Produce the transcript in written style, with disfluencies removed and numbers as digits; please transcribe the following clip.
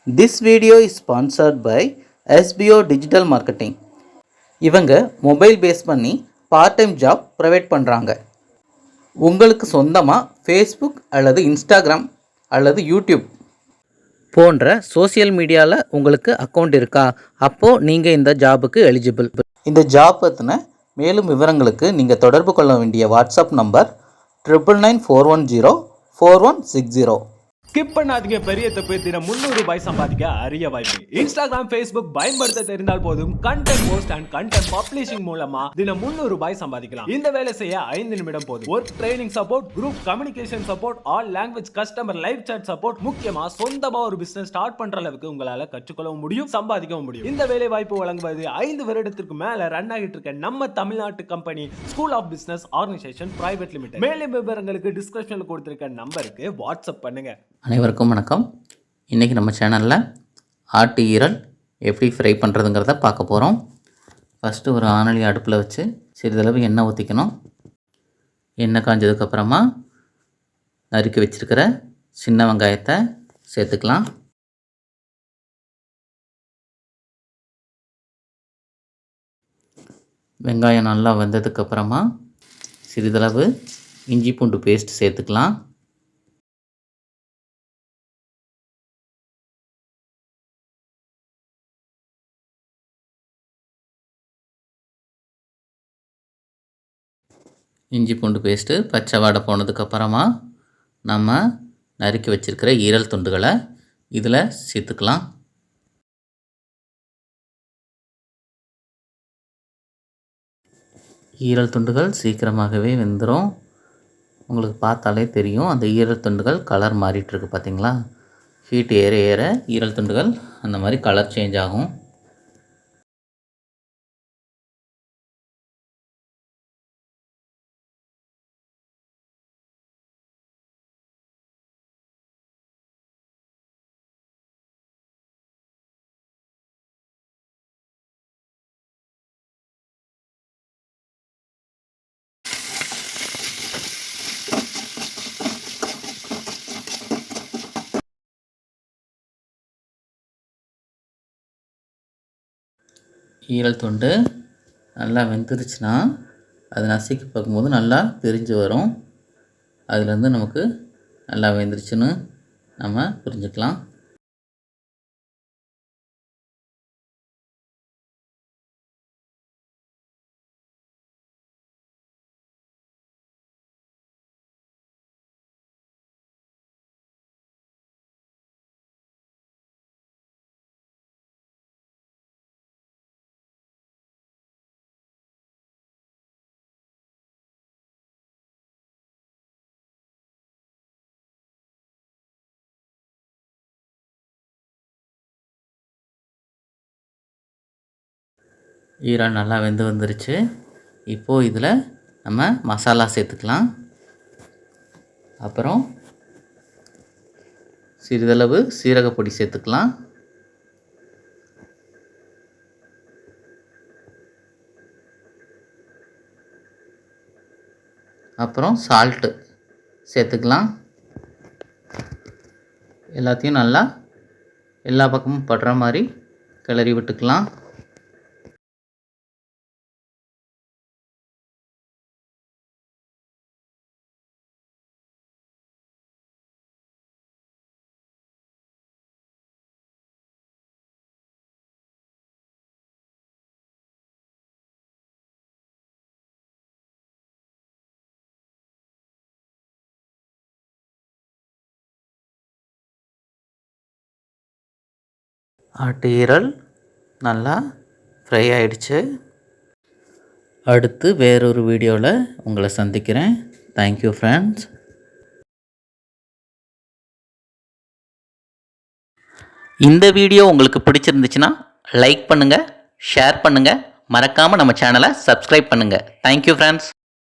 This video is sponsored by SBO Digital Marketing. இவங்க mobile base பண்ணி part time job provide பண்ணுறாங்க. உங்களுக்கு சொந்தமாக ஃபேஸ்புக் அல்லது இன்ஸ்டாகிராம் அல்லது யூடியூப் போன்ற சோசியல் மீடியாவில் உங்களுக்கு அக்கௌண்ட் இருக்கா? அப்போது நீங்கள் இந்த ஜாபுக்கு எலிஜிபிள். இந்த ஜாப் பற்றின மேலும் விவரங்களுக்கு நீங்கள் தொடர்பு கொள்ள வேண்டிய வாட்ஸ்அப் நம்பர் 9994104160. ஸ்கிப் பண்ணாதீங்க, பெரிய தப்பு. தினம் 300 ரூபாய் சம்பாதிக்க அரிய வாய்ப்பு. இன்ஸ்டாகிராம், ஃபேஸ்புக் பயன்படுத்த தெரிந்தால் போதும். Content post and content publishing மூலமா தினம் 300 ரூபாய் சம்பாதிக்கலாம். இந்த வேலை செய்ய 5 நிமிடம் போதும். Work training support, group communication support, all language customer live chat support, முக்கியமா சொந்தமா ஒரு பிசினஸ் ஸ்டார்ட் பண்ற அளவுக்கு உங்களால கற்றுக்கொள்ளவும் முடியும், சம்பாதிக்கவும் முடியும். இந்த வேலை வாய்ப்பு வழங்குவது 5 வருடத்திற்கு மேல ரன் ஆகிட்டு இருக்க நம்ம தமிழ்நாட்டு company school of business organisation private limited. மேலும் விவரங்களுக்கு டிஸ்கிரிப்ஷன்ல கொடுத்திருக்க நம்பருக்கு வாட்ஸ்அப் பண்ணுங்க. அனைவருக்கும் வணக்கம். இன்றைக்கி நம்ம சேனலில் ஆட்டு ஈரல் எப்படி ஃப்ரை பண்ணுறதுங்கிறத பார்க்க போகிறோம். ஃபஸ்ட்டு ஒரு ஆணலி அடுப்பில் வச்சு சிறிதளவு எண்ணெய் ஊற்றிக்கணும். எண்ணெய் காஞ்சதுக்கப்புறமா நறுக்கி வச்சுருக்கிற சின்ன வெங்காயத்தை சேர்த்துக்கலாம். வெங்காயம் நல்லா வெந்ததுக்கப்புறமா சிறிதளவு இஞ்சி பூண்டு பேஸ்ட் சேர்த்துக்கலாம். இஞ்சி பூண்டு பேஸ்ட்டு பச்சை வாடை போனதுக்கப்புறமா நம்ம நறுக்கி வச்சுருக்கிற ஈரல் துண்டுகளை இதில் சேர்த்துக்கலாம். ஈரல் துண்டுகள் சீக்கிரமாகவே வெந்துடும். உங்களுக்கு பார்த்தாலே தெரியும், அந்த ஈரல் துண்டுகள் கலர் மாறிட்டுருக்கு பார்த்திங்களா? ஹீட் ஏற ஏற ஈரல் துண்டுகள் அந்த மாதிரி கலர் சேஞ்ச் ஆகும். ஈரல் துண்டு நல்லா வெந்துருச்சுன்னா அது நசுக்கி பார்க்கும்போது நல்லா பிரிஞ்சு வரும். அதுலேருந்து நமக்கு நல்லா வெந்துருச்சுன்னு நம்ம புரிஞ்சுக்கலாம். ஈரல் நல்லா வெந்து வந்துருச்சு. இப்போது இதில் நம்ம மசாலா சேர்த்துக்கலாம். அப்புறம் சிறிதளவு சீரகப்பொடி சேர்த்துக்கலாம். அப்புறம் சால்ட்டு சேர்த்துக்கலாம். எல்லாத்தையும் நல்லா எல்லா பக்கமும் படுற மாதிரி கிளறி விட்டுக்கலாம். ஆட்டு ஈரல் நல்லா ஃப்ரை ஆகிடுச்சு. அடுத்து வேறொரு வீடியோவில் உங்களை சந்திக்கிறேன். Thank you friends. இந்த வீடியோ உங்களுக்கு பிடிச்சிருந்துச்சுன்னா லைக் பண்ணுங்கள், ஷேர் பண்ணுங்கள், மறக்காமல் நம்ம சேனலை சப்ஸ்கிரைப் பண்ணுங்கள். Thank you friends.